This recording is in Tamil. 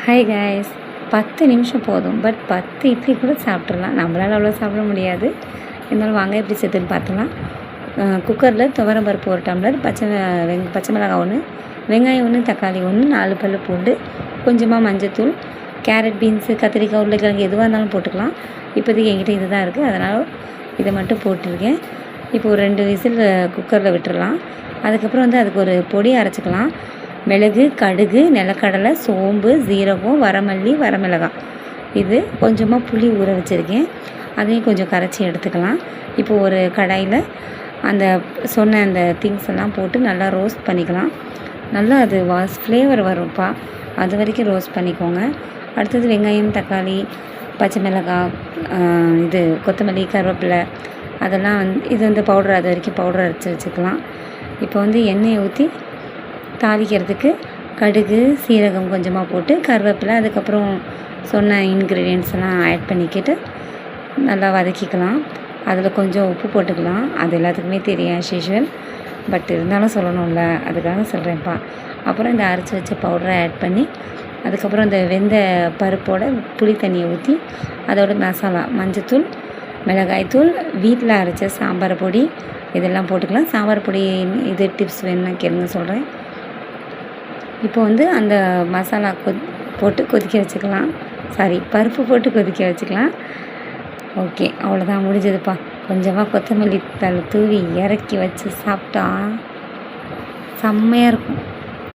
ஹாய் கைஸ், 10 நிமிஷம் போதும். பட் 10 இட்லி கூட சாப்பிட்றலாம். நம்மளால் அவ்வளோ சாப்பிட முடியாது. இருந்தாலும் வாங்க எப்படி சேர்த்துன்னு பார்த்துலாம். குக்கரில் துவரம் பருப்பு 1 டம்ளர், பச்சை மிளகாய் 1, வெங்காயம் 1, தக்காளி 1, 4 பல் பூண்டு, கொஞ்சமாக மஞ்சத்தூள், கேரட், பீன்ஸு, கத்திரிக்காய், உருளைக்கிழங்கு எதுவாக இருந்தாலும் போட்டுக்கலாம். இப்போதைக்கு என்கிட்ட இது தான் இருக்குது, அதனால் இதை மட்டும் போட்டிருக்கேன். இப்போ ஒரு 2 விசில் குக்கரில் விட்டுறலாம். அதுக்கப்புறம் அதுக்கு ஒரு பொடி அரைச்சிக்கலாம். மிளகு, கடுகு, நிலக்கடலை, சோம்பு, ஜீரகம், வரமல்லி, வரமிளகாய், இது கொஞ்சமாக புளி ஊற வச்சுருக்கேன். அதையும் கொஞ்சம் கரைச்சி எடுத்துக்கலாம். இப்போது ஒரு கடாயில் சொன்ன அந்த திங்ஸ் எல்லாம் போட்டு நல்லா ரோஸ்ட் பண்ணிக்கலாம். நல்லா அது ஃப்ளேவர் வரும்ப்பா, அது வரைக்கும் ரோஸ்ட் பண்ணிக்கோங்க. அடுத்தது வெங்காயம், தக்காளி, பச்சை மிளகாய், கொத்தமல்லி, கருவேப்பிலை, அதெல்லாம் இது பவுடர், அது வரைக்கும் பவுடர் அரைச்சி வச்சுக்கலாம். இப்போ எண்ணெயை ஊற்றி தாளிக்கிறதுக்கு கடுகு, சீரகம் கொஞ்சமாக போட்டு, கருவேப்பிலை, அதுக்கப்புறம் சொன்ன இன்க்ரீடியன்ட்ஸ் எல்லாம் ஆட் பண்ணிக்கிட்டு நல்லா வதக்கிக்கலாம். அதில் கொஞ்சம் உப்பு போட்டுக்கலாம். அது எல்லாத்துக்குமே தெரியும் ஆஸ் யூஷுவல், பட் இருந்தாலும் சொல்லணும்ல, அதுக்காக சொல்கிறேன்ப்பா. அப்புறம் இந்த அரைச்சி வச்ச பவுடரை ஆட் பண்ணி, அதுக்கப்புறம் இந்த வெந்த பருப்போட புளி தண்ணியை ஊற்றி, அதோட மசாலா மஞ்சத்தூள், மிளகாய்த்தூள், வீட்டில் அரைச்ச சாம்பார் பொடி, இதெல்லாம் போட்டுக்கலாம். சாம்பார் பொடி இது டிப்ஸ் வேணும்னா கேளுங்க சொல்கிறேன். இப்போ அந்த மசாலா போட்டு கொதிக்க வச்சுக்கலாம். பருப்பு போட்டு கொதிக்க வச்சுக்கலாம். ஓகே, அவ்வளோதான், முடிஞ்சதுப்பா. கொஞ்சமாக கொத்தமல்லி தழை தூவி இறக்கி வச்சு சாப்பிட்டா செம்மையாக இருக்கும்.